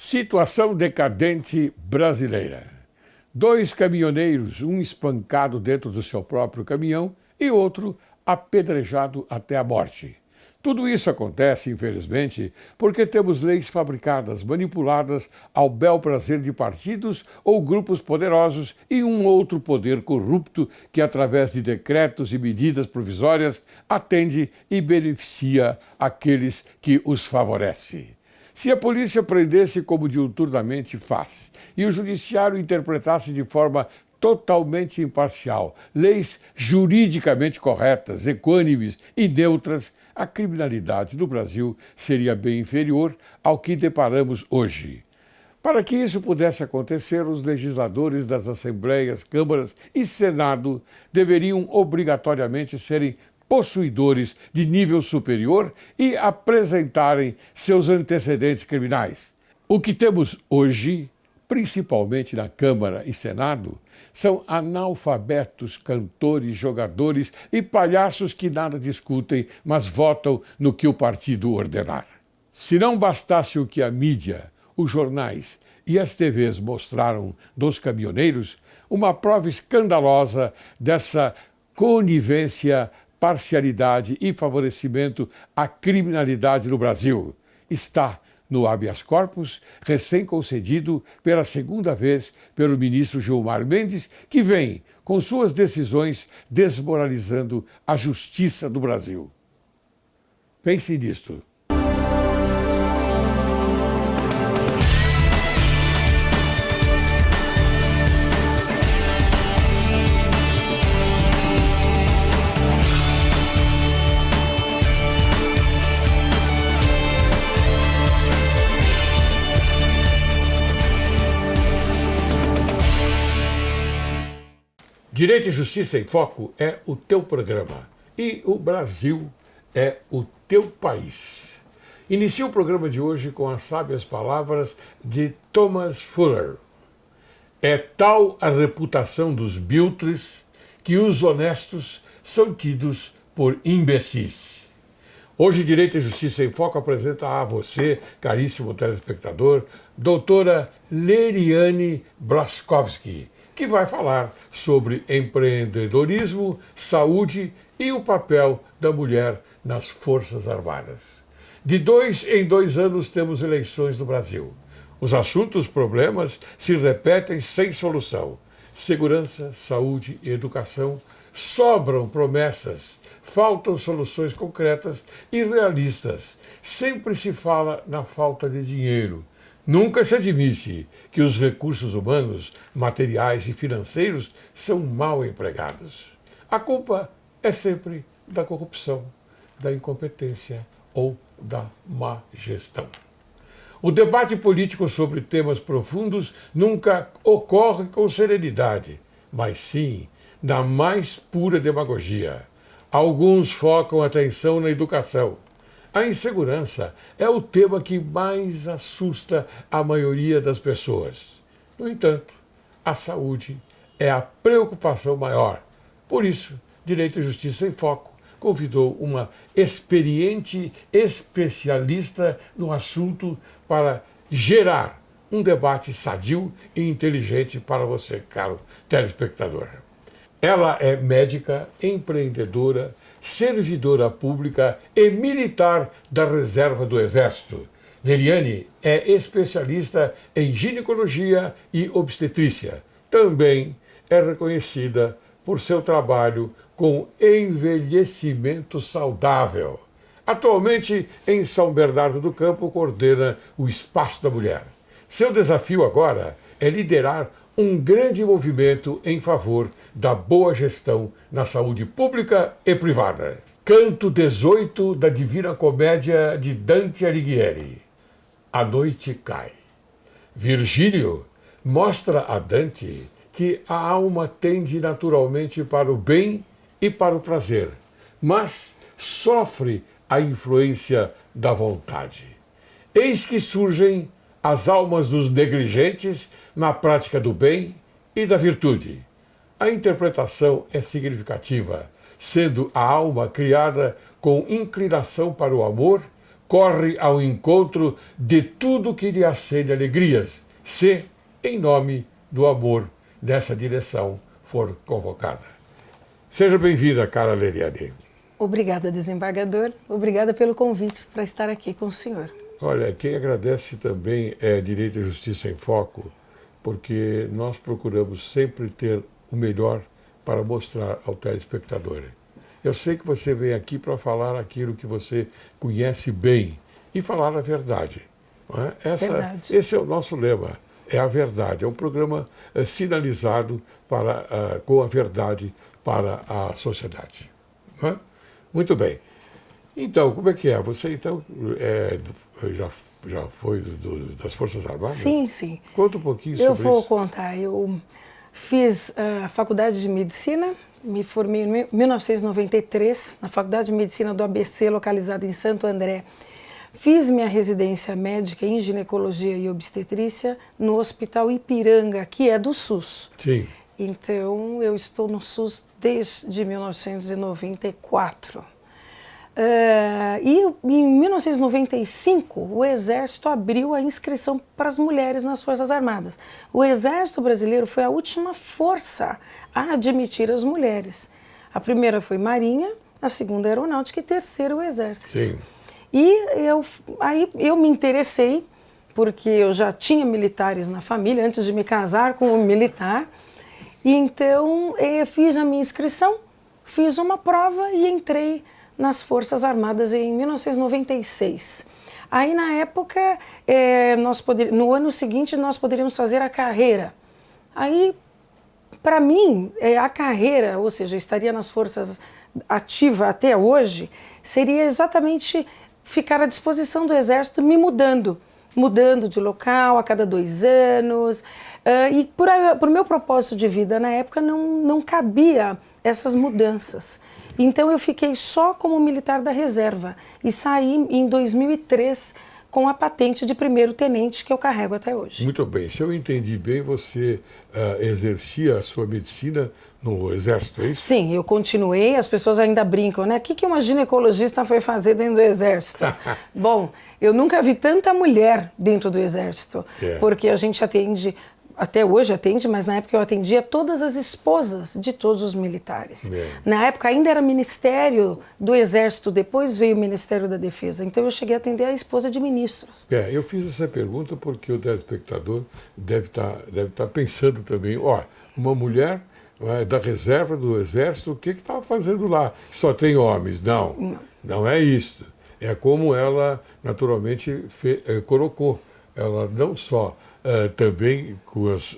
Situação decadente brasileira. Dois caminhoneiros, um espancado dentro do seu próprio caminhão e outro apedrejado até a morte. Tudo isso acontece, infelizmente, porque temos leis fabricadas, manipuladas ao bel prazer de partidos ou grupos poderosos e um outro poder corrupto que, através de decretos e medidas provisórias, atende e beneficia aqueles que os favorecem. Se a polícia prendesse como diuturnamente faz e o judiciário interpretasse de forma totalmente imparcial leis juridicamente corretas, equânimes e neutras, a criminalidade no Brasil seria bem inferior ao que deparamos hoje. Para que isso pudesse acontecer, os legisladores das assembleias, câmaras e Senado deveriam obrigatoriamente serem possuidores de nível superior e apresentarem seus antecedentes criminais. O que temos hoje, principalmente na Câmara e Senado, são analfabetos, cantores, jogadores e palhaços que nada discutem, mas votam no que o partido ordenar. Se não bastasse o que a mídia, os jornais e as TVs mostraram dos caminhoneiros, uma prova escandalosa dessa conivência, parcialidade e favorecimento à criminalidade no Brasil está no habeas corpus, recém-concedido pela segunda vez pelo ministro Gilmar Mendes, que vem, com suas decisões, desmoralizando a justiça do Brasil. Pense nisto. Direito e Justiça em Foco é o teu programa e o Brasil é o teu país. Inicio o programa de hoje com as sábias palavras de Thomas Fuller. É tal a reputação dos biltres que os honestos são tidos por imbecis. Hoje, Direito e Justiça em Foco apresenta a você, caríssimo telespectador, doutora Leriane Blaskowski, que vai falar sobre empreendedorismo, saúde e o papel da mulher nas Forças Armadas. De 2 em 2 anos temos eleições no Brasil. Os assuntos, problemas se repetem sem solução. Segurança, saúde e educação sobram promessas, faltam soluções concretas e realistas. Sempre se fala na falta de dinheiro. Nunca se admite que os recursos humanos, materiais e financeiros são mal empregados. A culpa é sempre da corrupção, da incompetência ou da má gestão. O debate político sobre temas profundos nunca ocorre com serenidade, mas sim na mais pura demagogia. Alguns focam a atenção na educação. A insegurança é o tema que mais assusta a maioria das pessoas. No entanto, a saúde é a preocupação maior. Por isso, Direito e Justiça em Foco convidou uma experiente especialista no assunto para gerar um debate sadio e inteligente para você, caro telespectador. Ela é médica, empreendedora, servidora pública e militar da Reserva do Exército. Leriane é especialista em ginecologia e obstetrícia. Também é reconhecida por seu trabalho com envelhecimento saudável. Atualmente, em São Bernardo do Campo, coordena o Espaço da Mulher. Seu desafio agora é liderar um grande movimento em favor da boa gestão na saúde pública e privada. Canto 18 da Divina Comédia de Dante Alighieri. A noite cai. Virgílio mostra a Dante que a alma tende naturalmente para o bem e para o prazer, mas sofre a influência da vontade. Eis que surgem as almas dos negligentes na prática do bem e da virtude. A interpretação é significativa, sendo a alma criada com inclinação para o amor, corre ao encontro de tudo que lhe acende alegrias, se, em nome do amor, nessa direção for convocada. Seja bem-vinda, cara Leriane. Obrigada, desembargador. Obrigada pelo convite para estar aqui com o senhor. Olha, quem agradece também é Direito e Justiça em Foco, porque nós procuramos sempre ter o melhor para mostrar ao telespectador. Eu sei que você vem aqui para falar aquilo que você conhece bem e falar a verdade. Não é? Verdade. Esse é o nosso lema, é a verdade. É um programa sinalizado com a verdade para a sociedade. Não é? Muito bem. Então, como é que é? Você então já foi das Forças Armadas? Sim, sim. Conta um pouquinho sobre isso. Eu vou contar. Eu fiz a faculdade de Medicina, me formei em 1993, na Faculdade de Medicina do ABC, localizada em Santo André. Fiz minha residência médica em ginecologia e obstetrícia no Hospital Ipiranga, que é do SUS. Sim. Então, eu estou no SUS desde 1994. E em 1995, o Exército abriu a inscrição para as mulheres nas Forças Armadas. O Exército Brasileiro foi a última força a admitir as mulheres. A primeira foi Marinha, a segunda Aeronáutica e a terceira o Exército. Sim. E aí eu me interessei, porque eu já tinha militares na família, antes de me casar com um militar. E então fiz a minha inscrição, fiz uma prova e entrei nas Forças Armadas em 1996. Aí, na época, no ano seguinte, nós poderíamos fazer a carreira. Aí, para mim, a carreira, ou seja, eu estaria nas Forças ativa até hoje, seria exatamente ficar à disposição do Exército, me mudando de local a cada 2 anos. E por meu propósito de vida na época, não cabia essas mudanças. Então eu fiquei só como militar da reserva e saí em 2003 com a patente de primeiro-tenente que eu carrego até hoje. Muito bem. Se eu entendi bem, você exercia a sua medicina no Exército, é isso? Sim, eu continuei. As pessoas ainda brincam, né? O que uma ginecologista foi fazer dentro do Exército? Bom, eu nunca vi tanta mulher dentro do Exército, porque a gente atende... Até hoje atende, mas na época eu atendia todas as esposas de todos os militares. Na época ainda era Ministério do Exército, depois veio o Ministério da Defesa. Então eu cheguei a atender a esposa de ministros. Eu fiz essa pergunta porque o telespectador deve estar pensando também, uma mulher da reserva do Exército, o que estava fazendo lá? Só tem homens. Não é isso. É como ela naturalmente colocou. Ela não só também com os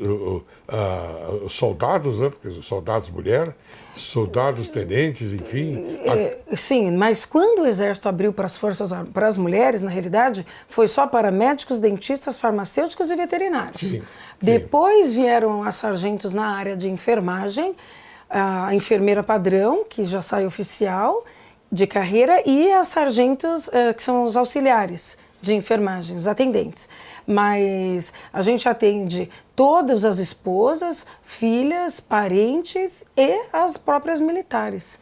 soldados, né? Porque os soldados mulher, soldados tenentes, enfim. Sim, mas quando o Exército abriu para as mulheres, na realidade, foi só para médicos, dentistas, farmacêuticos e veterinários. Sim. Depois vieram as sargentos na área de enfermagem, a enfermeira padrão, que já sai oficial de carreira, e as sargentos, que são os auxiliares de enfermagem, os atendentes. Mas a gente atende todas as esposas, filhas, parentes e as próprias militares.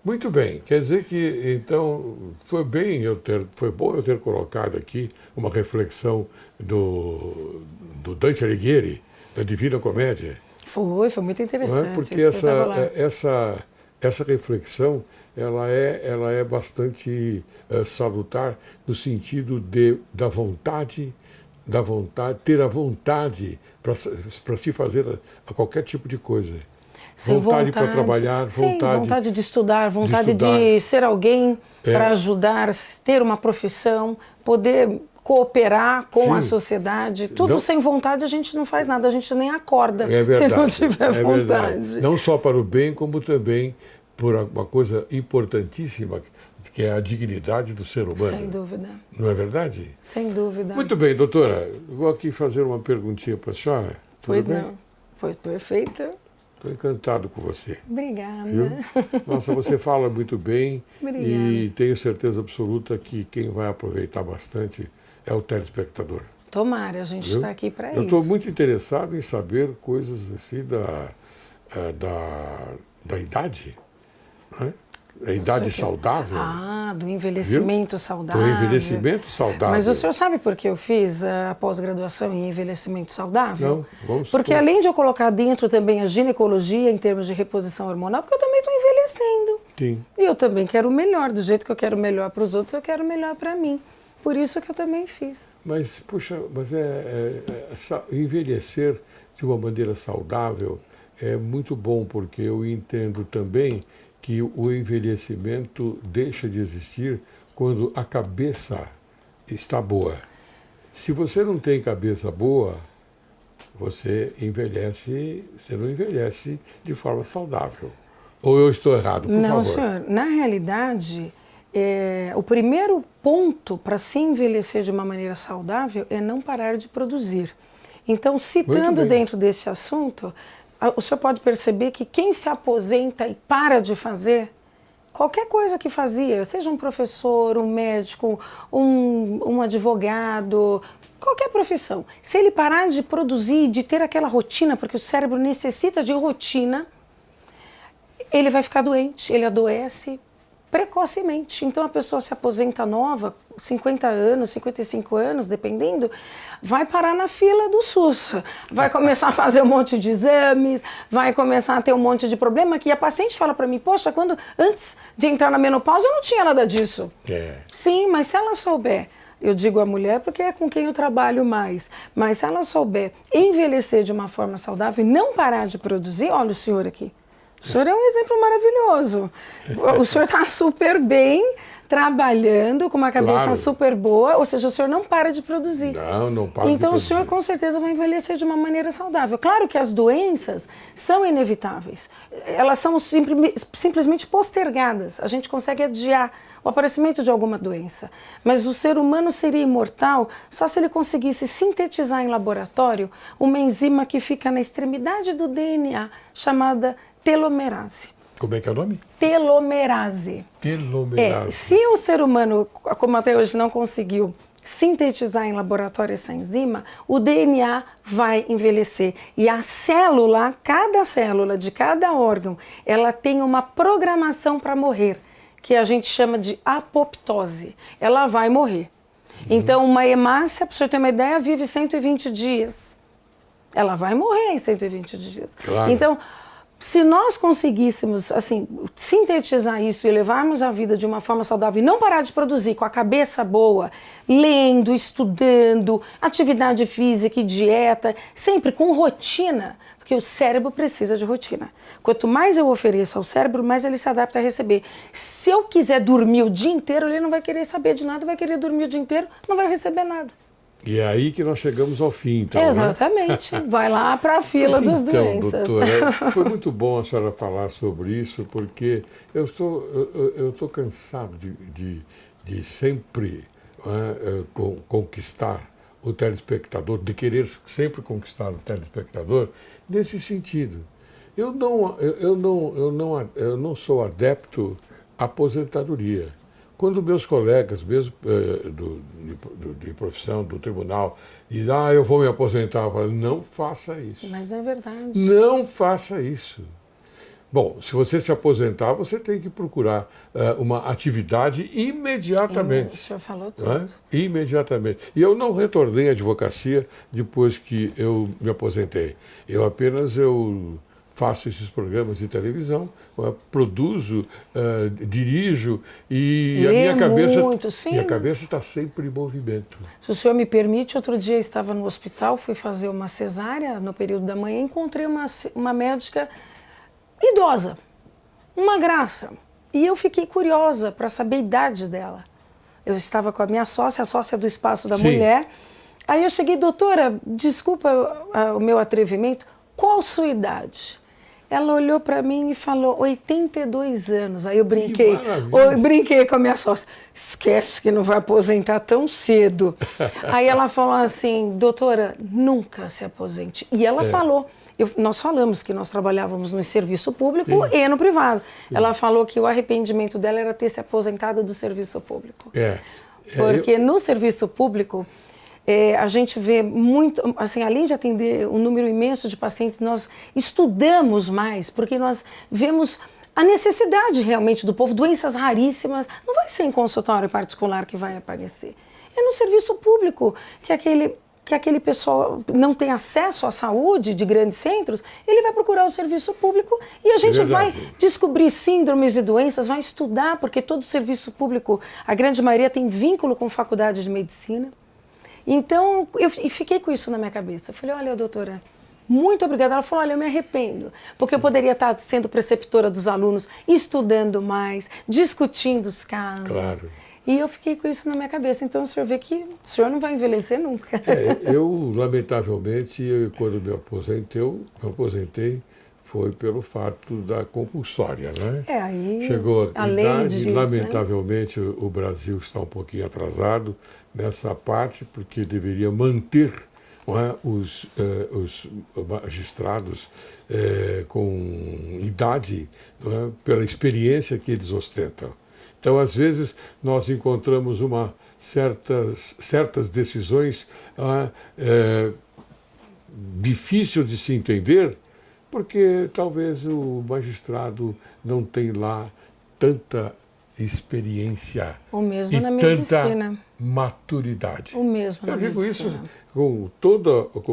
Muito bem, quer dizer que então foi bom eu ter colocado aqui uma reflexão do Dante Alighieri, da Divina Comédia. Foi muito interessante. Porque essa reflexão ela é bastante salutar no sentido da vontade, ter a vontade para se fazer a qualquer tipo de coisa. Vontade para trabalhar, vontade de estudar, vontade de ser alguém para ajudar, ter uma profissão, poder cooperar com a sociedade. Tudo sem vontade a gente não faz nada, a gente nem acorda se não tiver vontade. Verdade. Não só para o bem, como também por uma coisa importantíssima, que é a dignidade do ser humano. Sem dúvida. Não é verdade? Sem dúvida. Muito bem, doutora. Vou aqui fazer uma perguntinha para a senhora. Pois Tudo bem? não. Foi perfeito. Estou encantado com você. Obrigada. Viu? Nossa, você fala muito bem. Obrigada. E tenho certeza absoluta que quem vai aproveitar bastante é o telespectador. Tomara, a gente está aqui para isso. Eu estou muito interessado em saber coisas assim da idade. Né? a idade saudável. Ah, do envelhecimento saudável. Do envelhecimento saudável. Mas o senhor sabe por que eu fiz a pós-graduação em envelhecimento saudável? Não, vamos Porque além de eu colocar dentro também a ginecologia em termos de reposição hormonal, porque eu também estou envelhecendo. Sim. E eu também quero o melhor, do jeito que eu quero o melhor para os outros, eu quero o melhor para mim. Por isso que eu também fiz. Mas, puxa, envelhecer de uma maneira saudável é muito bom, porque eu entendo também que o envelhecimento deixa de existir quando a cabeça está boa. Se você não tem cabeça boa, você não envelhece de forma saudável. Ou eu estou errado, por favor? Não, senhor. Na realidade, o primeiro ponto para se envelhecer de uma maneira saudável é não parar de produzir. Então, citando dentro desse assunto, o senhor pode perceber que quem se aposenta e para de fazer qualquer coisa que fazia, seja um professor, um médico, um advogado, qualquer profissão, se ele parar de produzir, de ter aquela rotina, porque o cérebro necessita de rotina, ele vai ficar doente, ele adoece precocemente. Então a pessoa se aposenta nova, 50 anos, 55 anos, dependendo, vai parar na fila do SUS, vai começar a fazer um monte de exames, vai começar a ter um monte de problema, que a paciente fala para mim, poxa, antes de entrar na menopausa eu não tinha nada disso. Sim, mas se ela souber, eu digo a mulher porque é com quem eu trabalho mais, mas se ela souber envelhecer de uma forma saudável e não parar de produzir, olha o senhor aqui. O senhor é um exemplo maravilhoso. O senhor está super bem, trabalhando, com uma cabeça super boa, ou seja, o senhor não para de produzir. Não para de Então produzir. o senhor com certeza vai envelhecer de uma maneira saudável. Claro que as doenças são inevitáveis. Elas são simplesmente postergadas. A gente consegue adiar o aparecimento de alguma doença. Mas o ser humano seria imortal só se ele conseguisse sintetizar em laboratório uma enzima que fica na extremidade do DNA, chamada telomerase. Como é que é o nome? Telomerase. Telomerase. Se o ser humano, como até hoje, não conseguiu sintetizar em laboratório essa enzima, o DNA vai envelhecer. E a célula, cada célula de cada órgão, ela tem uma programação para morrer, que a gente chama de apoptose. Ela vai morrer. Então, uma hemácia, para o senhor ter uma ideia, vive 120 dias. Ela vai morrer em 120 dias. Claro. Então, se nós conseguíssemos, assim, sintetizar isso e levarmos a vida de uma forma saudável e não parar de produzir com a cabeça boa, lendo, estudando, atividade física e dieta, sempre com rotina, porque o cérebro precisa de rotina. Quanto mais eu ofereço ao cérebro, mais ele se adapta a receber. Se eu quiser dormir o dia inteiro, ele não vai querer saber de nada, vai querer dormir o dia inteiro, não vai receber nada. E é aí que nós chegamos ao fim, então. Exatamente. Né? Vai lá para a fila dos doenças. Doutora, foi muito bom a senhora falar sobre isso, porque eu estou cansado de sempre conquistar o telespectador, de querer sempre conquistar o telespectador nesse sentido. Eu não sou adepto à aposentadoria. Quando meus colegas, mesmo de profissão, do tribunal, dizem, eu vou me aposentar, eu falo, não faça isso. Mas é verdade. Não faça isso. Bom, se você se aposentar, você tem que procurar uma atividade imediatamente. O senhor falou tudo. Imediatamente. E eu não retornei à advocacia depois que eu me aposentei. Eu faço esses programas de televisão, produzo, dirijo e a minha cabeça está sempre em movimento. Se o senhor me permite, outro dia eu estava no hospital, fui fazer uma cesárea no período da manhã, encontrei uma médica idosa, uma graça, e eu fiquei curiosa para saber a idade dela. Eu estava com a minha sócia, a sócia do Espaço da Mulher, aí eu cheguei, doutora, desculpa o meu atrevimento, qual a sua idade? Ela olhou para mim e falou, 82 anos. Aí eu brinquei. Eu brinquei com a minha sócia. Esquece que não vai aposentar tão cedo. Aí ela falou assim, doutora, nunca se aposente. E ela falou, nós falamos que nós trabalhávamos no serviço público e no privado. Ela falou que o arrependimento dela era ter se aposentado do serviço público. Porque no serviço público, a gente vê muito, assim, além de atender um número imenso de pacientes, nós estudamos mais, porque nós vemos a necessidade realmente do povo, doenças raríssimas, não vai ser em consultório particular que vai aparecer. É no serviço público que aquele pessoal não tem acesso à saúde de grandes centros, ele vai procurar o serviço público e a gente vai descobrir síndromes e doenças, vai estudar, porque todo serviço público, a grande maioria tem vínculo com faculdade de medicina. Então, eu fiquei com isso na minha cabeça. Eu falei, olha, doutora, muito obrigada. Ela falou, olha, eu me arrependo, porque eu poderia estar sendo preceptora dos alunos, estudando mais, discutindo os casos. Claro. E eu fiquei com isso na minha cabeça. Então, o senhor vê que o senhor não vai envelhecer nunca. Eu, lamentavelmente, quando me aposentei, foi pelo fato da compulsória, né? Aí chegou a idade, diz, lamentavelmente, né? O Brasil está um pouquinho atrasado nessa parte, porque deveria manter, não é, os magistrados com idade, não é, pela experiência que eles ostentam. Então, às vezes, nós encontramos certas decisões difícil de se entender, porque talvez o magistrado não tem lá tanta experiência o mesmo e na tanta medicina. Maturidade. O mesmo na Eu digo medicina. isso com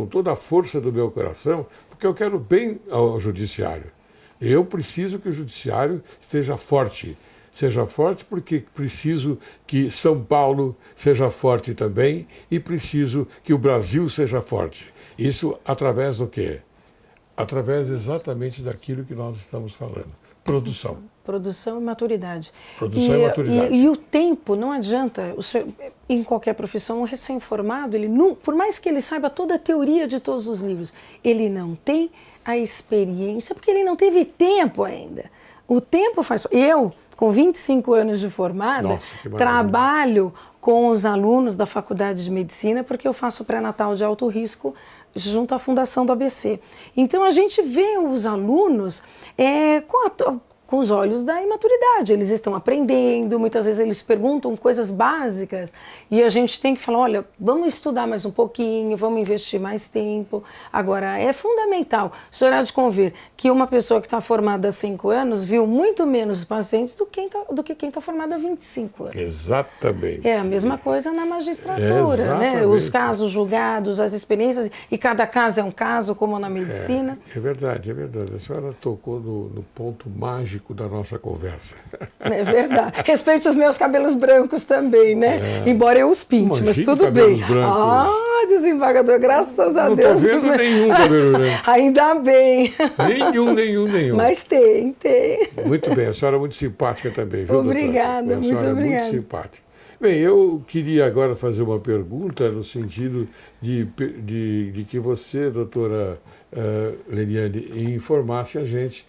toda a força do meu coração, porque eu quero bem ao judiciário. Eu preciso que o judiciário esteja forte. Seja forte porque preciso que São Paulo seja forte também e preciso que o Brasil seja forte. Isso através do quê? Através exatamente daquilo que nós estamos falando. Produção. Produção e maturidade. Produção e maturidade. E o tempo, não adianta, em qualquer profissão, um recém-formado, por mais que ele saiba toda a teoria de todos os livros, ele não tem a experiência, porque ele não teve tempo ainda. O tempo faz... Eu, com 25 anos de formada, Nossa, trabalho com os alunos da Faculdade de Medicina, porque eu faço pré-natal de alto risco junto à Fundação do ABC. Então, a gente vê os alunos com os olhos da imaturidade. Eles estão aprendendo, muitas vezes eles perguntam coisas básicas e a gente tem que falar, olha, vamos estudar mais um pouquinho, vamos investir mais tempo. Agora, é fundamental, o senhor há de convir que uma pessoa que está formada há 5 anos viu muito menos pacientes do que quem está formado há 25 anos. Exatamente. É a mesma coisa na magistratura, né? Os casos julgados, as experiências, e cada caso é um caso, como na medicina. É verdade, é verdade. A senhora tocou no ponto mágico da nossa conversa. É verdade. Respeite os meus cabelos brancos também, né? Embora eu os pinte, mas tudo bem. Brancos. Ah, desembargador, graças a Deus. Deus. Não estou vendo nenhum cabelo branco. Ainda bem. Nenhum. Mas tem. Muito bem, a senhora é muito simpática também, viu, Obrigada, doutora? muito obrigada. A senhora é muito simpática. Bem, eu queria agora fazer uma pergunta no sentido de que você, doutora Leniane, informasse a gente,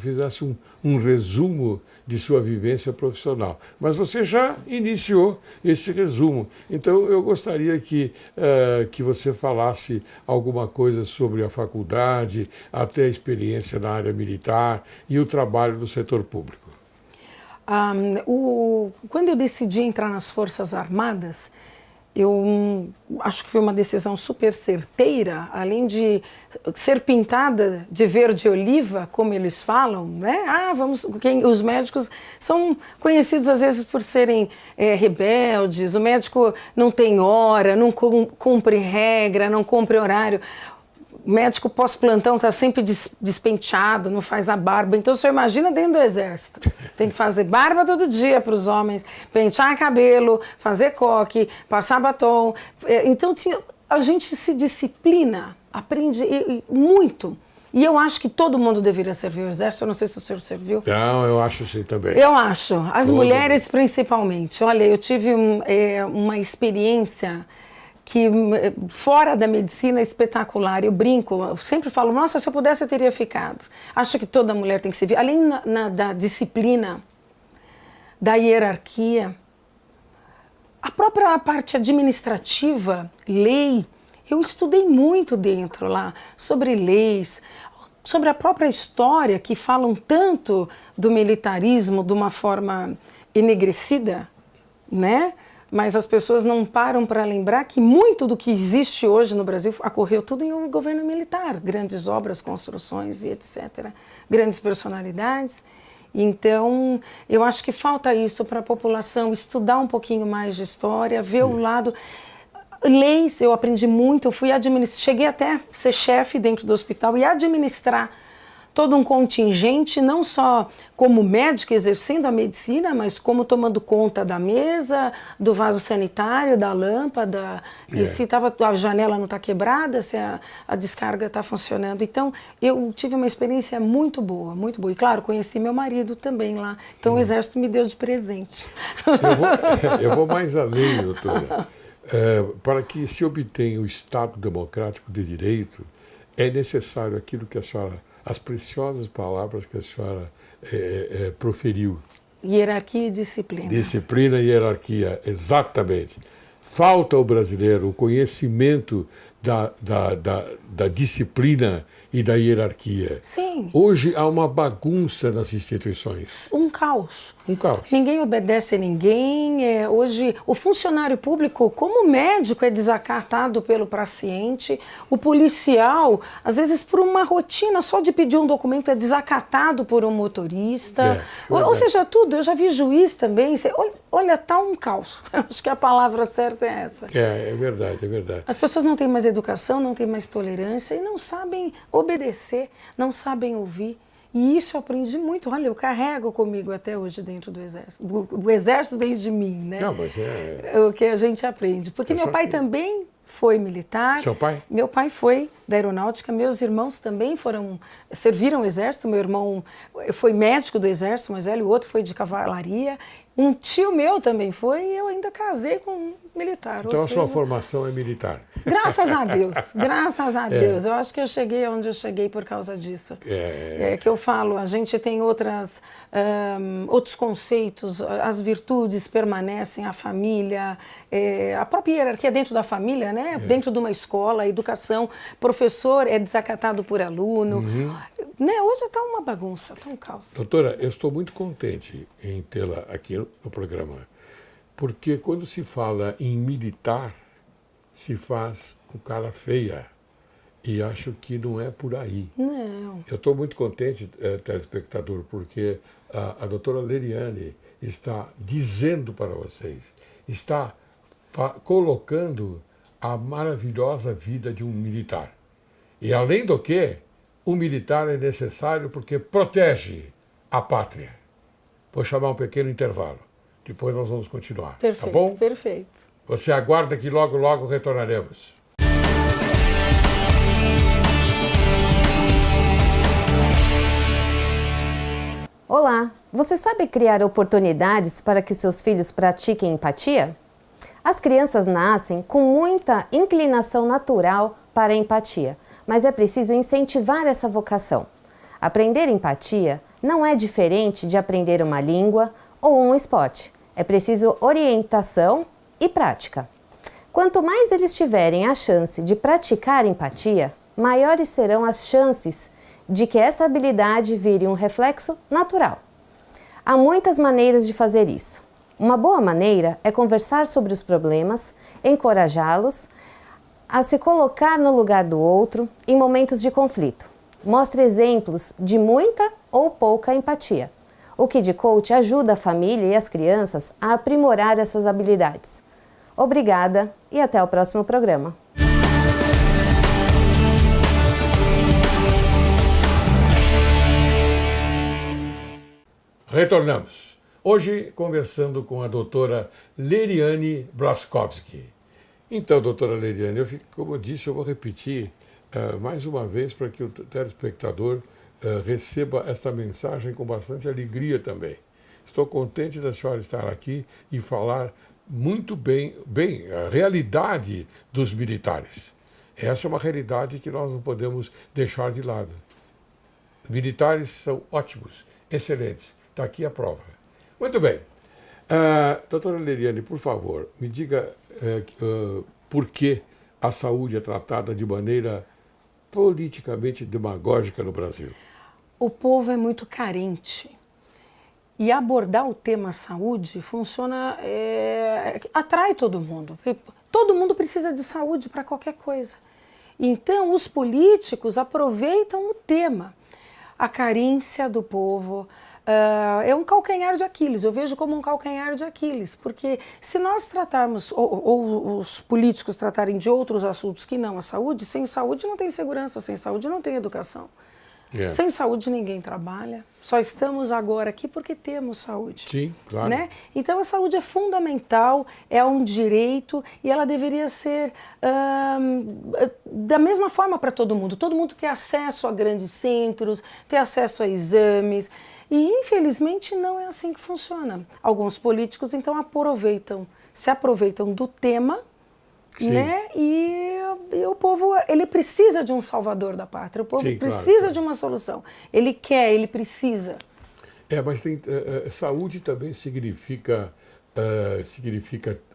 fizesse um resumo de sua vivência profissional. Mas você já iniciou esse resumo, então eu gostaria que você falasse alguma coisa sobre a faculdade, até a experiência na área militar e o trabalho no setor público. Quando eu decidi entrar nas Forças Armadas, eu acho que foi uma decisão super certeira, além de ser pintada de verde oliva, como eles falam, né? Os médicos são conhecidos às vezes por serem rebeldes, o médico não tem hora, não cumpre regra, não cumpre horário. O médico pós-plantão está sempre despenteado, não faz a barba. Então, você imagina dentro do exército. Tem que fazer barba todo dia para os homens, pentear cabelo, fazer coque, passar batom. Então, a gente se disciplina, aprende muito. E eu acho que todo mundo deveria servir o exército. Eu não sei se o senhor serviu. Não, eu acho sim também. Eu acho. As mulheres, principalmente. Olha, eu tive uma experiência que fora da medicina é espetacular. Eu brinco, eu sempre falo, nossa, se eu pudesse eu teria ficado. Acho que toda mulher tem que servir, além da disciplina, da hierarquia, a própria parte administrativa, lei, eu estudei muito dentro lá, sobre leis, sobre a própria história, que falam tanto do militarismo de uma forma enegrecida, né? Mas as pessoas não param para lembrar que muito do que existe hoje no Brasil ocorreu tudo em um governo militar. Grandes obras, construções e etc. Grandes personalidades. Então, eu acho que falta isso para a população, estudar um pouquinho mais de história, ver o lado... Leis, eu aprendi muito, eu fui cheguei até a ser chefe dentro do hospital e administrar todo um contingente, não só como médica exercendo a medicina, mas como tomando conta da mesa, do vaso sanitário, da lâmpada, e se a janela não está quebrada, se a descarga está funcionando. Então, eu tive uma experiência muito boa, muito boa. E, claro, conheci meu marido também lá. Então, o Exército me deu de presente. Eu vou mais além, doutora. Para que se obtenha o Estado democrático de direito, é necessário aquilo que a senhora, as preciosas palavras que a senhora proferiu. Hierarquia e disciplina. Disciplina e hierarquia, exatamente. Falta ao brasileiro o conhecimento da disciplina e da hierarquia. Sim. Hoje há uma bagunça nas instituições. Um caos. Um caos. Ninguém obedece a ninguém. Hoje, o funcionário público, como médico, é desacatado pelo paciente. O policial, às vezes, por uma rotina só de pedir um documento, é desacatado por um motorista. Ou seja, tudo. Eu já vi juiz também. Olha, tá um caos. Acho que a palavra certa é essa. É verdade, é verdade. As pessoas não têm mais educação, não têm mais tolerância e não sabem obedecer, não sabem ouvir. E isso eu aprendi muito. Olha, eu carrego comigo até hoje dentro do Exército. O Exército dentro de mim, né? Não, mas o que a gente aprende. Porque meu pai também foi militar. Seu pai? Meu pai foi da aeronáutica. Meus irmãos também serviram o Exército. Meu irmão foi médico do Exército, mais velho. O outro foi de cavalaria. Um tio meu também foi e eu ainda casei com um militar. Então a sua formação é militar. Graças a Deus, graças a Deus. Eu acho que eu cheguei onde eu cheguei por causa disso. É que eu falo, a gente tem outros conceitos, as virtudes permanecem, a família, a própria hierarquia dentro da família, né? Dentro de uma escola, a educação, professor é desacatado por aluno. Né? Hoje está uma bagunça, está um caos. Doutora, eu estou muito contente em tê-la aqui no programa, porque quando se fala em militar, se faz um cara feia, e acho que não é por aí. Não. Eu estou muito contente, telespectador, porque a doutora Leriane está dizendo para vocês, está colocando a maravilhosa vida de um militar. E além do que, o militar é necessário porque protege a pátria. Vou chamar um pequeno intervalo. Depois nós vamos continuar. Perfeito, tá bom? Perfeito. Você aguarda que logo, logo retornaremos. Olá! Você sabe criar oportunidades para que seus filhos pratiquem empatia? As crianças nascem com muita inclinação natural para a empatia, mas é preciso incentivar essa vocação. Aprender empatia não é diferente de aprender uma língua ou um esporte. É preciso orientação e prática. Quanto mais eles tiverem a chance de praticar empatia, maiores serão as chances de que essa habilidade vire um reflexo natural. Há muitas maneiras de fazer isso. Uma boa maneira é conversar sobre os problemas, encorajá-los a se colocar no lugar do outro em momentos de conflito. Mostre exemplos de muita ou pouca empatia. O Kid Coach ajuda a família e as crianças a aprimorar essas habilidades. Obrigada e até o próximo programa. Retornamos. Hoje conversando com a doutora Leriane Blaskowski. Então, doutora Leriane, como eu disse, eu vou repetir mais uma vez para que o telespectador receba esta mensagem com bastante alegria também. Estou contente da senhora estar aqui e falar muito bem a realidade dos militares. Essa é uma realidade que nós não podemos deixar de lado. Militares são ótimos, excelentes. Está aqui a prova. Muito bem. Doutora Leriane, por favor, me diga por que a saúde é tratada de maneira politicamente demagógica no Brasil. O povo é muito carente. E abordar o tema saúde funciona, atrai todo mundo. Todo mundo precisa de saúde para qualquer coisa. Então, os políticos aproveitam o tema, a carência do povo, é um calcanhar de Aquiles. Eu vejo como um calcanhar de Aquiles, porque se nós tratarmos, ou os políticos tratarem de outros assuntos que não a saúde, sem saúde não tem segurança, sem saúde não tem educação. Sem saúde ninguém trabalha. Só estamos agora aqui porque temos saúde. Sim, claro. Né? Então a saúde é fundamental, é um direito e ela deveria ser da mesma forma para todo mundo. Todo mundo ter acesso a grandes centros, ter acesso a exames. E infelizmente não é assim que funciona. Alguns políticos então se aproveitam do tema. Né? E o povo, ele precisa de um salvador da pátria, o povo precisa de uma solução. Ele quer, ele precisa. Mas saúde também significa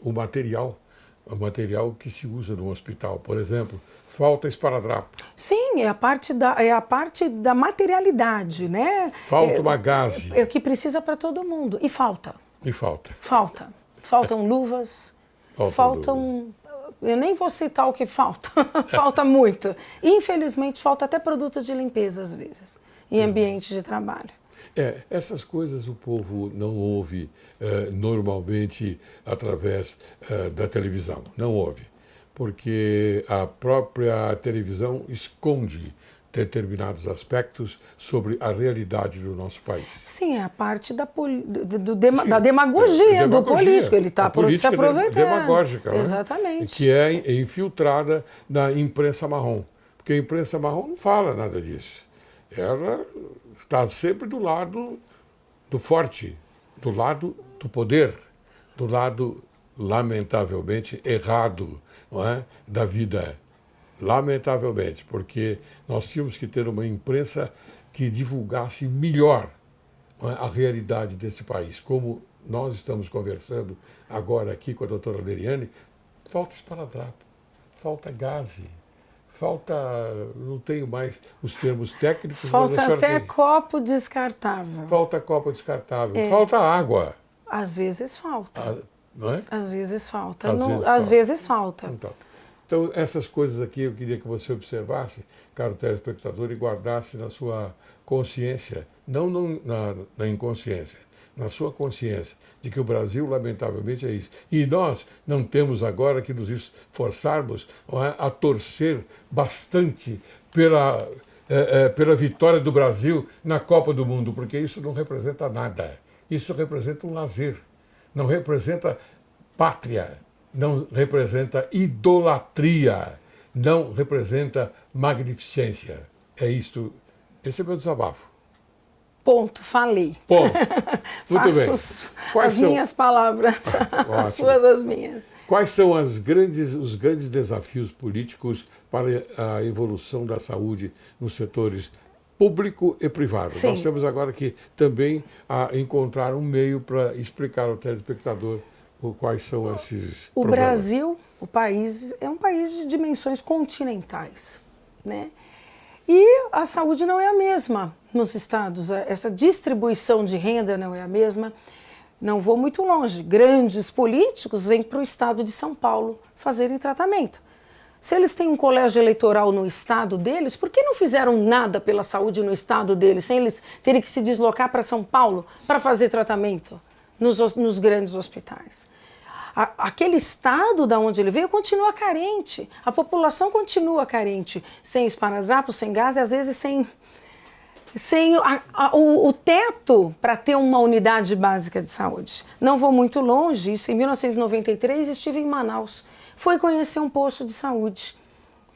o material que se usa no hospital. Por exemplo, falta esparadrapo. Sim, é a parte da materialidade, né? Falta uma gaze. É o que precisa para todo mundo. E falta. Faltam luvas, faltam. Eu nem vou citar o que falta, falta muito. Infelizmente, falta até produto de limpeza, às vezes, em ambiente de trabalho. Essas coisas o povo não ouve normalmente através da televisão, não ouve, porque a própria televisão esconde determinados aspectos sobre a realidade do nosso país. Sim, é a parte da demagogia do político. Ele está se aproveitando. Demagógica, exatamente. Né? Que é infiltrada na imprensa marrom. Porque a imprensa marrom não fala nada disso. Ela está sempre do lado do forte, do lado do poder, do lado, lamentavelmente, errado, não é? Da vida. Lamentavelmente, porque nós tínhamos que ter uma imprensa que divulgasse melhor, não é, a realidade desse país. Como nós estamos conversando agora aqui com a doutora Leriane, falta esparadrapo, falta gaze, falta, não tenho mais os termos técnicos. Falta até copo descartável. Falta copo descartável, falta água. Às vezes falta. Não é? Às vezes falta. Às vezes falta. Então, essas coisas aqui eu queria que você observasse, caro telespectador, e guardasse na sua consciência, não na inconsciência, na sua consciência, de que o Brasil, lamentavelmente, é isso. E nós não temos agora que nos esforçarmos a torcer bastante pela vitória do Brasil na Copa do Mundo, porque isso não representa nada. Isso representa um lazer, não representa pátria, não representa idolatria, não representa magnificência. É isto. Esse é o meu desabafo. Ponto, falei. Ponto. Muito bem. Minhas palavras, as suas, as minhas. Quais são os grandes desafios políticos para a evolução da saúde nos setores público e privado? Sim. Nós temos agora que também encontrar um meio para explicar ao telespectador quais são esses problemas. O Brasil, o país, é um país de dimensões continentais, né? E a saúde não é a mesma nos estados, essa distribuição de renda não é a mesma. Não vou muito longe, grandes políticos vêm para o estado de São Paulo fazerem tratamento. Se eles têm um colégio eleitoral no estado deles, por que não fizeram nada pela saúde no estado deles, sem eles terem que se deslocar para São Paulo para fazer tratamento nos grandes hospitais? Aquele estado da onde ele veio continua carente, a população continua carente, sem esparadrapo, sem gás e às vezes sem o teto para ter uma unidade básica de saúde. Não vou muito longe, isso em 1993 estive em Manaus, fui conhecer um posto de saúde.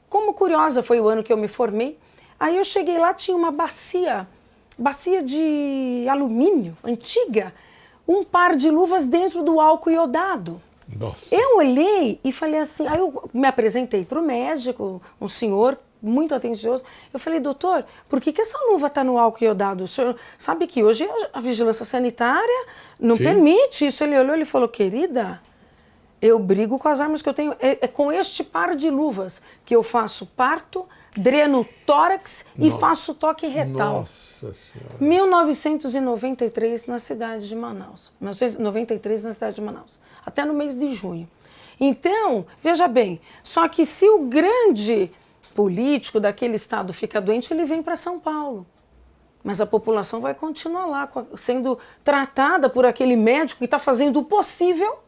Como curiosa, foi o ano que eu me formei, aí eu cheguei lá, tinha uma bacia de alumínio, antiga, um par de luvas dentro do álcool iodado. Nossa. Eu olhei e falei assim, aí eu me apresentei para o médico, um senhor muito atencioso. Eu falei, doutor, por que essa luva está no álcool iodado? O senhor sabe que hoje a vigilância sanitária não permite isso. Ele olhou e falou, querida, eu brigo com as armas que eu tenho. É com este par de luvas que eu faço parto, dreno tórax e faço toque retal. Nossa Senhora. 1993 na cidade de Manaus. 1993 na cidade de Manaus. Até no mês de junho. Então, veja bem, só que se o grande político daquele estado fica doente, ele vem para São Paulo. Mas a população vai continuar lá, sendo tratada por aquele médico que está fazendo o possível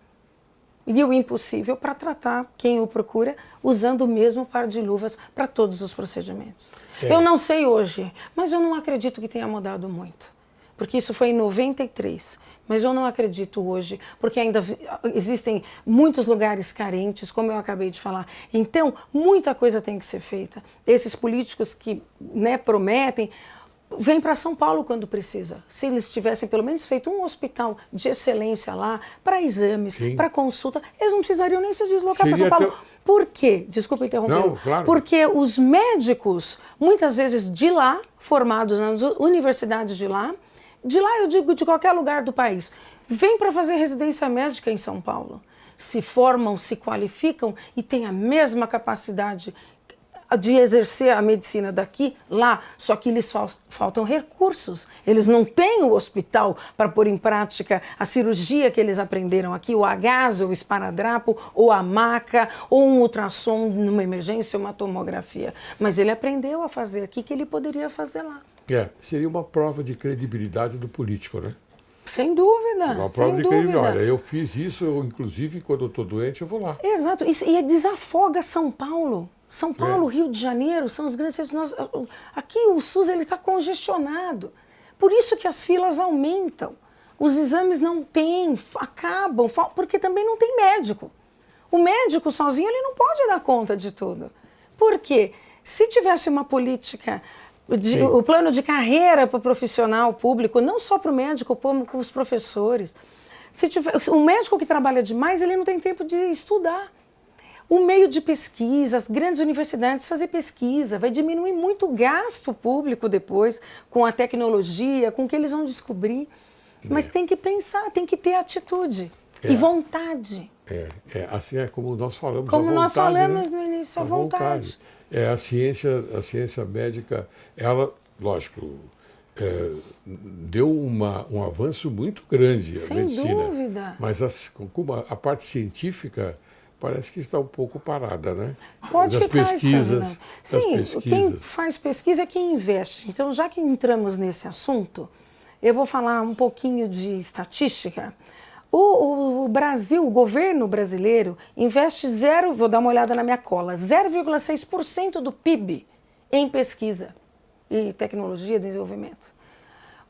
e o impossível para tratar quem o procura, usando o mesmo par de luvas para todos os procedimentos. Eu não sei hoje, mas eu não acredito que tenha mudado muito. Porque isso foi em 93. Mas eu não acredito hoje, porque ainda existem muitos lugares carentes, como eu acabei de falar. Então, muita coisa tem que ser feita. Esses políticos que, né, prometem, vêm para São Paulo quando precisa. Se eles tivessem pelo menos feito um hospital de excelência lá, para exames, para consulta, eles não precisariam nem se deslocar para São Paulo. Por quê? Desculpa interromper. Não, claro. Porque os médicos, muitas vezes de lá, formados nas universidades de lá eu digo de qualquer lugar do país, vêm para fazer residência médica em São Paulo. Se formam, se qualificam e têm a mesma capacidade de exercer a medicina daqui, lá, só que lhes faltam recursos. Eles não têm o hospital para pôr em prática a cirurgia que eles aprenderam aqui, o agaso, o esparadrapo, ou a maca, ou um ultrassom numa emergência, uma tomografia. Mas ele aprendeu a fazer aqui que ele poderia fazer lá. Seria uma prova de credibilidade do político, né? Sem dúvida. Uma prova de credibilidade. Olha, eu fiz isso, inclusive, quando eu estou doente, eu vou lá. Exato. E desafoga São Paulo. São Paulo, Rio de Janeiro, são os grandes centros. Aqui o SUS está congestionado. Por isso que as filas aumentam. Os exames não têm, acabam, porque também não tem médico. O médico sozinho ele não pode dar conta de tudo. Por quê? Se tivesse uma política... o plano de carreira para o profissional público, não só para o médico, como para os professores. Um médico que trabalha demais, ele não tem tempo de estudar. O meio de pesquisa, as grandes universidades fazer pesquisa, vai diminuir muito o gasto público depois, com a tecnologia, com o que eles vão descobrir. Mas tem que pensar, tem que ter atitude e vontade. Assim é como nós falamos. Como vontade, nós falamos né? no início, a vontade. A ciência médica, ela, lógico, deu um avanço muito grande a medicina. Sem dúvida. Mas a parte científica parece que está um pouco parada, né? Pode das ficar pesquisas. Sim, quem faz pesquisa é quem investe. Então, já que entramos nesse assunto, eu vou falar um pouquinho de estatística. O Brasil, o governo brasileiro, investe vou dar uma olhada na minha cola, 0,6% do PIB em pesquisa e tecnologia e desenvolvimento.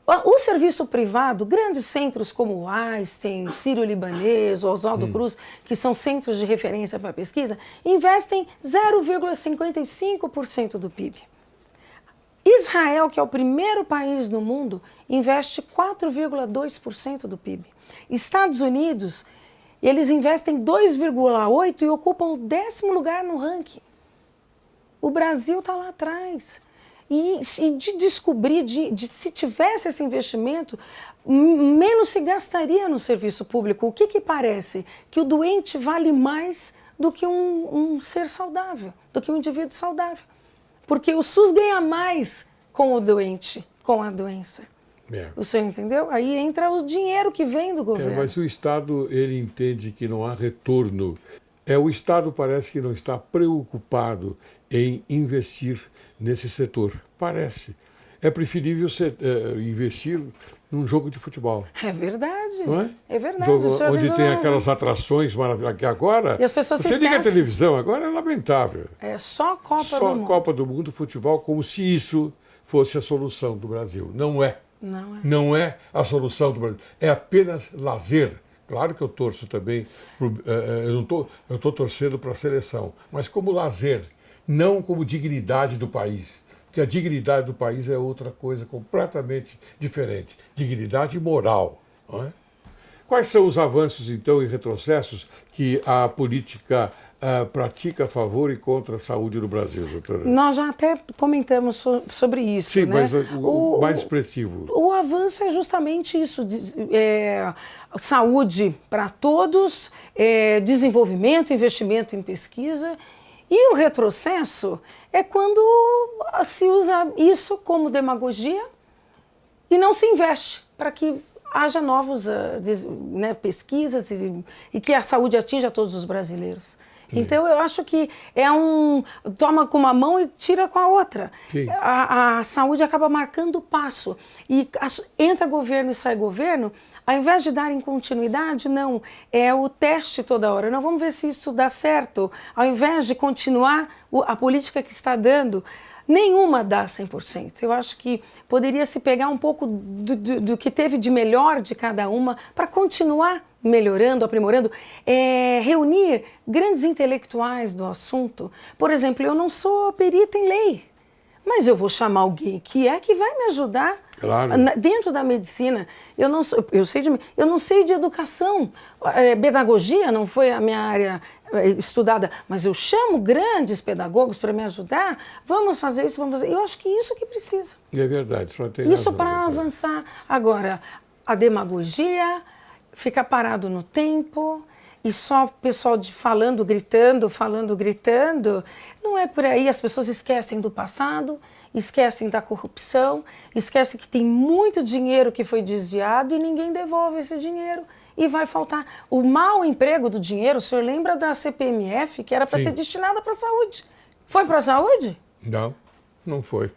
O serviço privado, grandes centros como o Einstein, Sírio-Libanês, Oswaldo Cruz, que são centros de referência para pesquisa, investem 0,55% do PIB. Israel, que é o primeiro país no mundo, investe 4,2% do PIB. Estados Unidos, eles investem 2,8% e ocupam o 10º lugar no ranking. O Brasil está lá atrás. E de descobrir, se tivesse esse investimento, menos se gastaria no serviço público. O que parece? Que o doente vale mais do que um ser saudável, do que um indivíduo saudável. Porque o SUS ganha mais com o doente, com a doença. O senhor entendeu? Aí entra o dinheiro que vem do governo. Mas o Estado, ele entende que não há retorno. O Estado parece que não está preocupado em investir nesse setor. Parece. É preferível investir num jogo de futebol. É verdade. Não é? É verdade. Onde tem aquelas atrações maravilhosas. Que agora, e as pessoas você liga a televisão, agora é lamentável. É só Copa do Mundo. Só Copa do Mundo, futebol, como se isso fosse a solução do Brasil. Não é. Não é. Não é a solução do Brasil. É apenas lazer. Claro que eu torço também, eu estou torcendo para a seleção, mas como lazer, não como dignidade do país. Porque a dignidade do país é outra coisa completamente diferente. Dignidade moral. Não é? Quais são os avanços, então, e retrocessos que a política pratica a favor e contra a saúde no Brasil, doutora? Nós já até comentamos sobre isso. Sim, né? mas o mais expressivo. O avanço é justamente isso, saúde para todos, desenvolvimento, investimento em pesquisa. E o retrocesso é quando se usa isso como demagogia e não se investe para que haja novas pesquisas e que a saúde atinja todos os brasileiros. Então eu acho que toma com uma mão e tira com a outra. A saúde acaba marcando o passo. E entra governo e sai governo, ao invés de darem continuidade, não, é o teste toda hora. Não, vamos ver se isso dá certo. Ao invés de continuar a política que está dando, nenhuma dá 100%. Eu acho que poderia se pegar um pouco do que teve de melhor de cada uma para continuar melhorando, aprimorando, reunir grandes intelectuais do assunto. Por exemplo, eu não sou perita em lei, mas eu vou chamar alguém que vai me ajudar. Claro. Dentro da medicina. Eu não sei de educação. Pedagogia não foi a minha área estudada, mas eu chamo grandes pedagogos para me ajudar. Vamos fazer isso, vamos fazer. Eu acho que isso que precisa. É verdade, só tem isso razão, para avançar. Agora, a demagogia, ficar parado no tempo e só o pessoal falando, gritando, não é por aí. As pessoas esquecem do passado, esquecem da corrupção, esquecem que tem muito dinheiro que foi desviado e ninguém devolve esse dinheiro e vai faltar. O mau emprego do dinheiro, o senhor lembra da CPMF, que era para ser destinada para a saúde? Foi para a saúde? Não foi.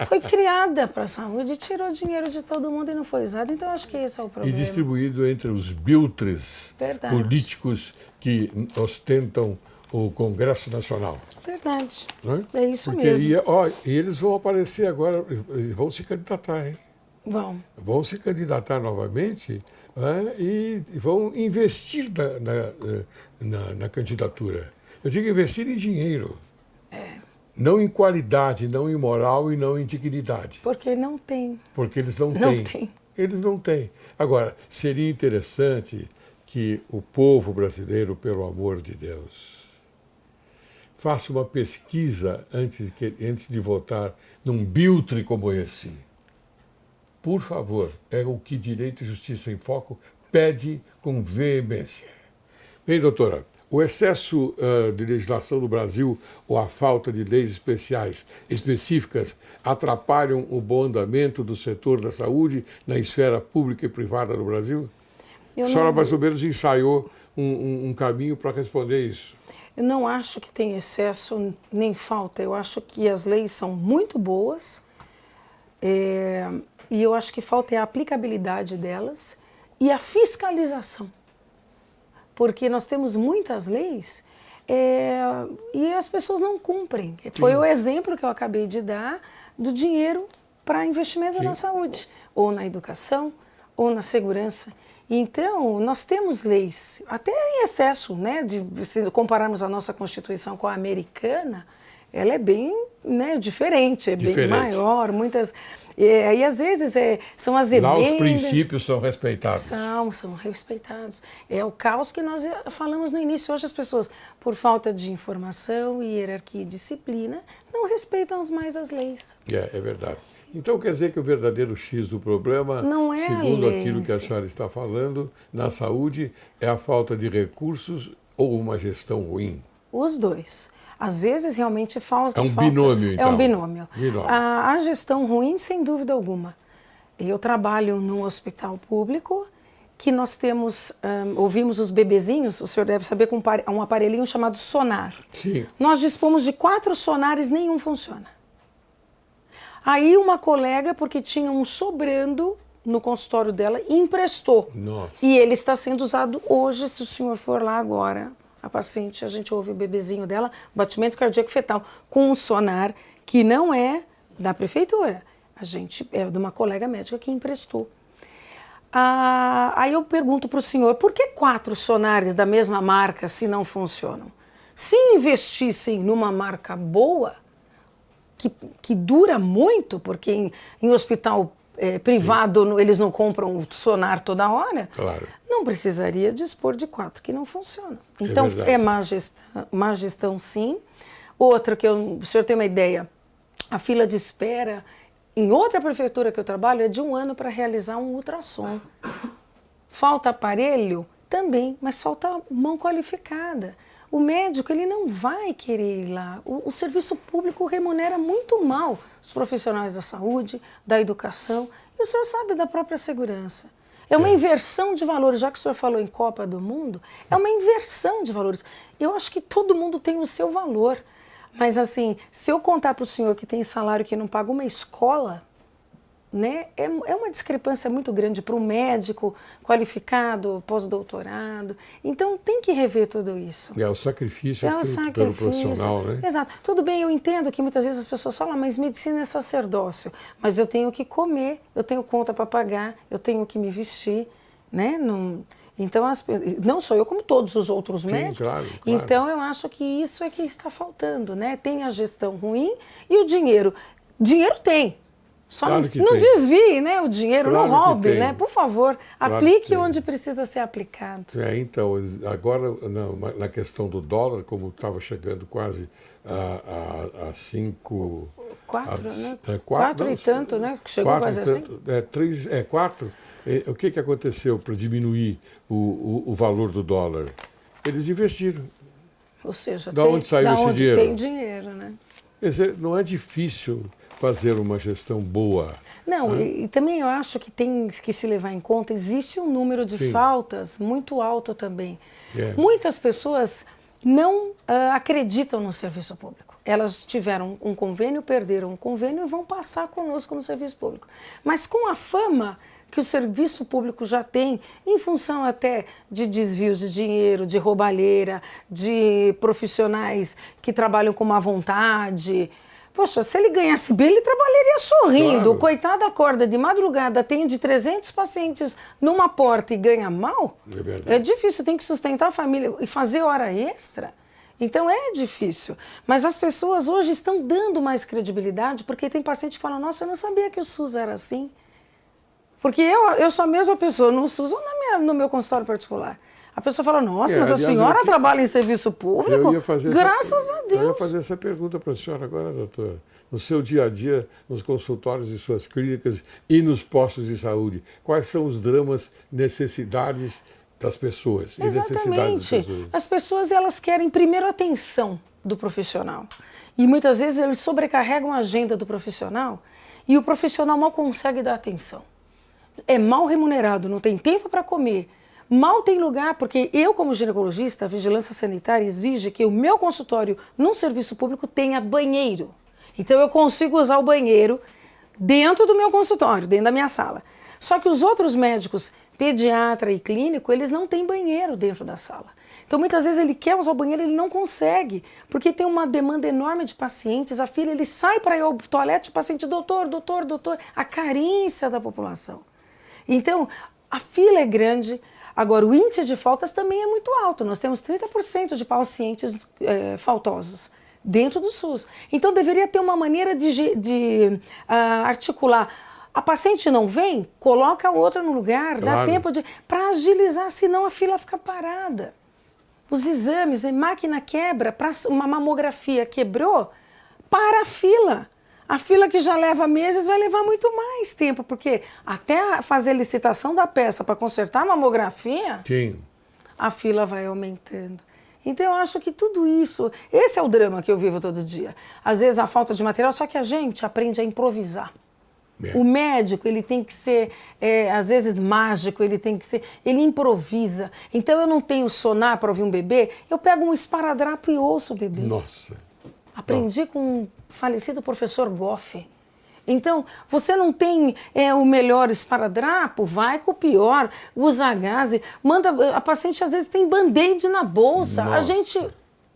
Foi criada para a saúde e tirou dinheiro de todo mundo e não foi usado. Então, acho que esse é o problema. E distribuído entre os biltres políticos que ostentam o Congresso Nacional. Verdade. É isso porque mesmo. E eles vão aparecer agora, vão se candidatar, hein? Vão se candidatar novamente e vão investir na candidatura. Eu digo investir em dinheiro. Não em qualidade, não em moral e não em dignidade. Porque não tem. Porque eles não têm. Eles não têm. Agora, seria interessante que o povo brasileiro, pelo amor de Deus, faça uma pesquisa antes de votar num biltre como esse. Por favor, é o que Direito e Justiça em Foco pede com veemência. Bem, doutora, o excesso de legislação no Brasil ou a falta de leis específicas atrapalham o bom andamento do setor da saúde na esfera pública e privada no Brasil? A senhora mais ou menos ensaiou um caminho para responder isso. Eu não acho que tem excesso nem falta. Eu acho que as leis são muito boas e eu acho que falta a aplicabilidade delas e a fiscalização. Porque nós temos muitas leis e as pessoas não cumprem. Foi o exemplo que eu acabei de dar do dinheiro para investimento na saúde, ou na educação, ou na segurança. Então, nós temos leis, até em excesso, né? Se compararmos a nossa Constituição com a americana, ela é bem diferente, bem maior, muitas... E às vezes são as emendas... Lá os princípios são respeitados. São respeitados. É o caos que nós falamos no início. Hoje as pessoas, por falta de informação, hierarquia e disciplina, não respeitam mais as leis. É verdade. Então quer dizer que o verdadeiro X do problema, segundo aquilo que a senhora está falando, na saúde, é a falta de recursos ou uma gestão ruim? Os dois. Às vezes realmente falta. É um binômio, então. É um binômio. A gestão ruim, sem dúvida alguma. Eu trabalho num hospital público que nós temos, ouvimos os bebezinhos, o senhor deve saber, com um aparelhinho chamado sonar. Sim. Nós dispomos de 4 sonares, nenhum funciona. Aí uma colega, porque tinha um sobrando no consultório dela, emprestou. Nossa. E ele está sendo usado hoje, se o senhor for lá agora. A paciente, a gente ouve o bebezinho dela, batimento cardíaco fetal, com um sonar que não é da prefeitura. A gente é de uma colega médica que emprestou. Aí eu pergunto para o senhor, por que 4 sonares da mesma marca se não funcionam? Se investissem numa marca boa, que dura muito, porque em hospital privado eles não compram o sonar toda hora, claro, não precisaria dispor de 4 que não funcionam. Então é má gestão, sim. Outra que o senhor tem uma ideia, a fila de espera em outra prefeitura que eu trabalho é de 1 ano para realizar um ultrassom. Falta aparelho? Também, mas falta mão qualificada. O médico ele não vai querer ir lá. O serviço público remunera muito mal os profissionais da saúde, da educação, e o senhor sabe da própria segurança. É uma inversão de valores. Já que o senhor falou em Copa do Mundo, é uma inversão de valores. Eu acho que todo mundo tem o seu valor. Mas assim, se eu contar para o senhor que tem salário que não paga uma escola, né, é uma discrepância muito grande para o médico qualificado, pós-doutorado. Então tem que rever tudo isso. O sacrifício é feito pelo profissional, né? Exato. Tudo bem, eu entendo que muitas vezes as pessoas falam, mas medicina é sacerdócio. Mas eu tenho que comer, eu tenho conta para pagar, eu tenho que me vestir, né? Então, não só eu, como todos os outros médicos. Claro. Então, eu acho que isso é que está faltando, né? Tem a gestão ruim e o dinheiro. Dinheiro tem. Só claro não desvie, né, o dinheiro, claro, não roube, né? Por favor, claro, aplique onde precisa ser aplicado. Então, agora, na questão do dólar, como estava chegando quase a 5... 4, né? 4 e tanto, né? Chegou quase assim. 4. O que aconteceu para diminuir o valor do dólar? Eles investiram. Ou seja, onde saiu esse dinheiro? Tem dinheiro, né? Não é difícil fazer uma gestão boa. Não, e também eu acho que tem que se levar em conta, existe um número de faltas muito alto também. Muitas pessoas não acreditam no serviço público. Elas tiveram um convênio, perderam um convênio e vão passar conosco no serviço público. Mas com a fama que o serviço público já tem, em função até de desvios de dinheiro, de roubalheira, de profissionais que trabalham com má vontade. Poxa, se ele ganhasse bem, ele trabalharia sorrindo. Claro. O coitado acorda de madrugada, atende 300 pacientes numa porta e ganha mal. É verdade. É difícil, tem que sustentar a família e fazer hora extra. Então é difícil. Mas as pessoas hoje estão dando mais credibilidade, porque tem paciente que fala, nossa, eu não sabia que o SUS era assim. Porque eu sou a mesma pessoa no SUS ou no meu consultório particular. A pessoa fala, nossa, mas a senhora trabalha em serviço público? Graças a Deus. Eu ia fazer essa pergunta para a senhora agora, doutora. No seu dia a dia, nos consultórios de suas clínicas e nos postos de saúde, quais são os dramas, necessidades das pessoas? E necessidades das pessoas? As pessoas, elas querem primeiro a atenção do profissional. E muitas vezes eles sobrecarregam a agenda do profissional e o profissional mal consegue dar atenção. É mal remunerado, não tem tempo para comer. Mal tem lugar, porque eu, como ginecologista, a vigilância sanitária exige que o meu consultório, num serviço público, tenha banheiro. Então eu consigo usar o banheiro dentro do meu consultório, dentro da minha sala. Só que os outros médicos, pediatra e clínico, eles não têm banheiro dentro da sala. Então muitas vezes ele quer usar o banheiro, ele não consegue, porque tem uma demanda enorme de pacientes, a fila, ele sai para ir ao toalete, o paciente, doutor, a carência da população. Então, a fila é grande. Agora, o índice de faltas também é muito alto. Nós temos 30% de pacientes faltosos dentro do SUS. Então, deveria ter uma maneira de articular. A paciente não vem, coloca outra no lugar, dá tempo para agilizar, senão a fila fica parada. Os exames, a máquina quebra, uma mamografia quebrou, para a fila. A fila que já leva meses vai levar muito mais tempo, porque até fazer a licitação da peça para consertar a mamografia, a fila vai aumentando. Então eu acho que tudo isso, esse é o drama que eu vivo todo dia. Às vezes a falta de material, só que a gente aprende a improvisar. O médico, ele tem que ser, às vezes, mágico, ele improvisa. Então eu não tenho sonar para ouvir um bebê, eu pego um esparadrapo e ouço o bebê. Nossa! Aprendi com o falecido professor Goff. Então, você não tem o melhor esparadrapo, vai com o pior, usa gaze, a paciente às vezes tem band-aid na bolsa. Nossa. A gente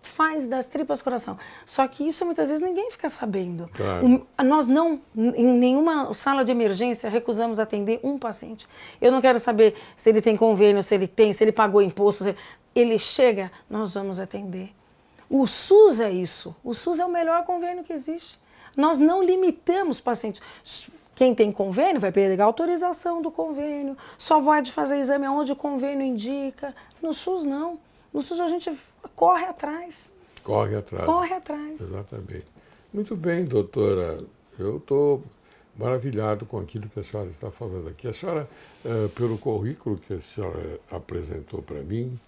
faz das tripas coração. Só que isso muitas vezes ninguém fica sabendo. Claro. Nós não, em nenhuma sala de emergência, recusamos atender um paciente. Eu não quero saber se ele tem convênio, se ele pagou imposto. Ele chega, nós vamos atender. O SUS é isso. O SUS é o melhor convênio que existe. Nós não limitamos pacientes. Quem tem convênio vai pegar a autorização do convênio, só pode fazer exame onde o convênio indica. No SUS, não. No SUS a gente corre atrás. Corre atrás. Corre atrás. Exatamente. Muito bem, doutora. Eu estou maravilhado com aquilo que a senhora está falando aqui. A senhora, pelo currículo que a senhora apresentou para mim,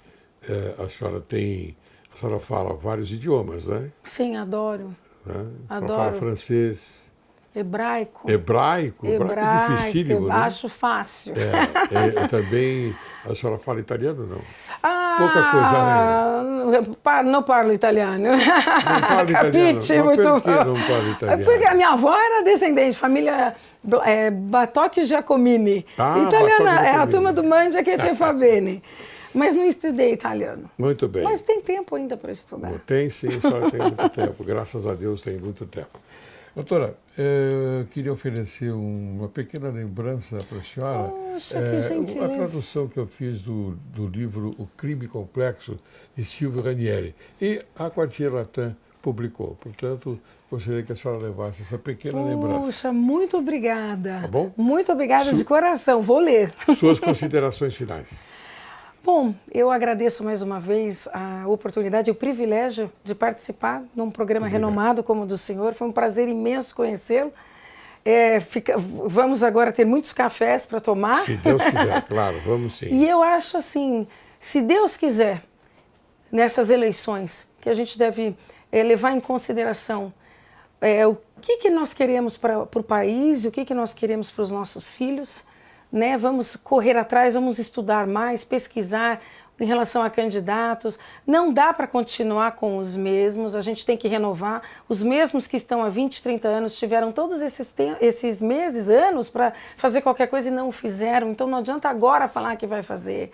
a senhora fala vários idiomas, né? Sim, adoro. Né? A senhora Adoro. fala francês, Hebraico. Hebraico? Hebraico é dificílimo, né? Acho fácil. Também, a senhora fala italiano, não? Ah, Pouca coisa, né? Não parlo italiano. Não fala italiano? Capisci, Mas muito por que bom. não fala italiano? Porque a minha avó era descendente, família Batocchi Giacomini. Italiana, Batocchi a Giacomini. turma do Mangia che te fa bene. Mas não estudei italiano. Muito bem. Mas tem tempo ainda para estudar. Tem sim, só tem muito tempo. Graças a Deus tem muito tempo. Doutora, eu queria oferecer uma pequena lembrança para a senhora. Poxa, que gentileza. A tradução que eu fiz do livro O Crime Complexo, de Silvio Ranieri. E a Quartier Latam publicou. Portanto, gostaria que a senhora levasse essa pequena lembrança. Puxa, muito obrigada. Tá bom? Muito obrigada de coração. Vou ler. Suas considerações finais. Bom, eu agradeço mais uma vez a oportunidade e o privilégio de participar num programa renomado como o do senhor. Foi um prazer imenso conhecê-lo. Vamos agora ter muitos cafés para tomar. Se Deus quiser, claro, vamos sim. E eu acho assim, se Deus quiser, nessas eleições, que a gente deve levar em consideração o que nós queremos para o país e o que nós queremos para os nossos filhos, né? Vamos correr atrás, vamos estudar mais, pesquisar em relação a candidatos. Não dá para continuar com os mesmos, a gente tem que renovar. Os mesmos que estão há 20, 30 anos tiveram todos esses meses, anos para fazer qualquer coisa e não o fizeram. Então não adianta agora falar que vai fazer.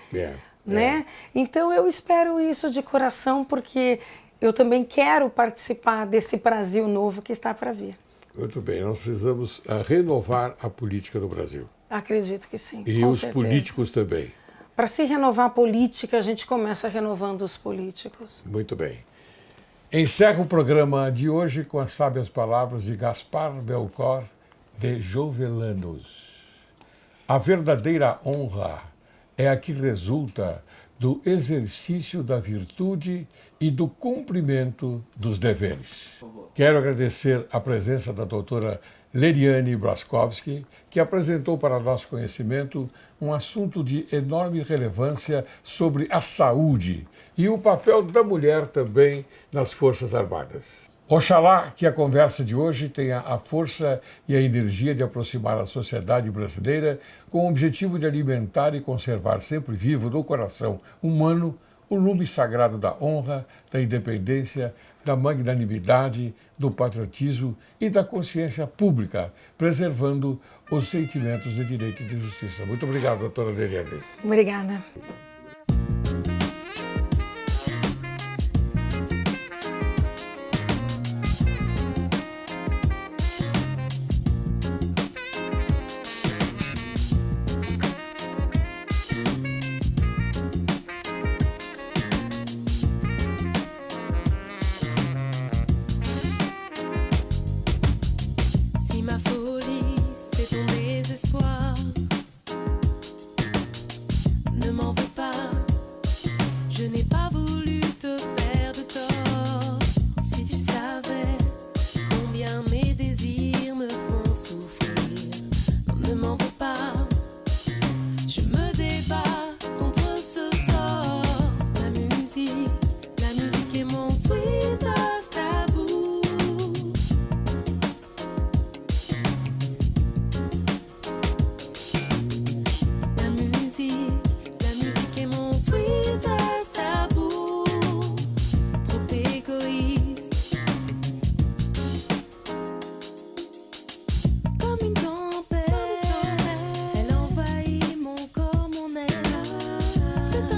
Né? Então eu espero isso de coração, porque eu também quero participar desse Brasil novo que está para vir. Muito bem, nós precisamos renovar a política do Brasil. Acredito que sim. E os políticos também. Para se renovar a política, a gente começa renovando os políticos. Muito bem. Encerro o programa de hoje com as sábias palavras de Gaspar Belcor de Jovellanos. A verdadeira honra é a que resulta do exercício da virtude e do cumprimento dos deveres. Quero agradecer a presença da doutora Leriane Braskovski, que apresentou para nosso conhecimento um assunto de enorme relevância sobre a saúde e o papel da mulher também nas Forças Armadas. Oxalá que a conversa de hoje tenha a força e a energia de aproximar a sociedade brasileira com o objetivo de alimentar e conservar sempre vivo no coração humano o lume sagrado da honra, da independência, da magnanimidade, do patriotismo e da consciência pública, preservando os sentimentos de direito e de justiça. Muito obrigado, doutora Leriane. Obrigada. Si ma folie fait ton désespoir, ne m'en veux pas, je n'ai pas voulu te faire de tort. Si tu savais combien mes désirs me font souffrir, ne m'en veux pas, je me débat contre ce sort. La musique est mon sweetest tabou. La musique est mon sweetest tabou. Trop égoïste, comme une tempête, elle envahit mon corps, mon air. C'est un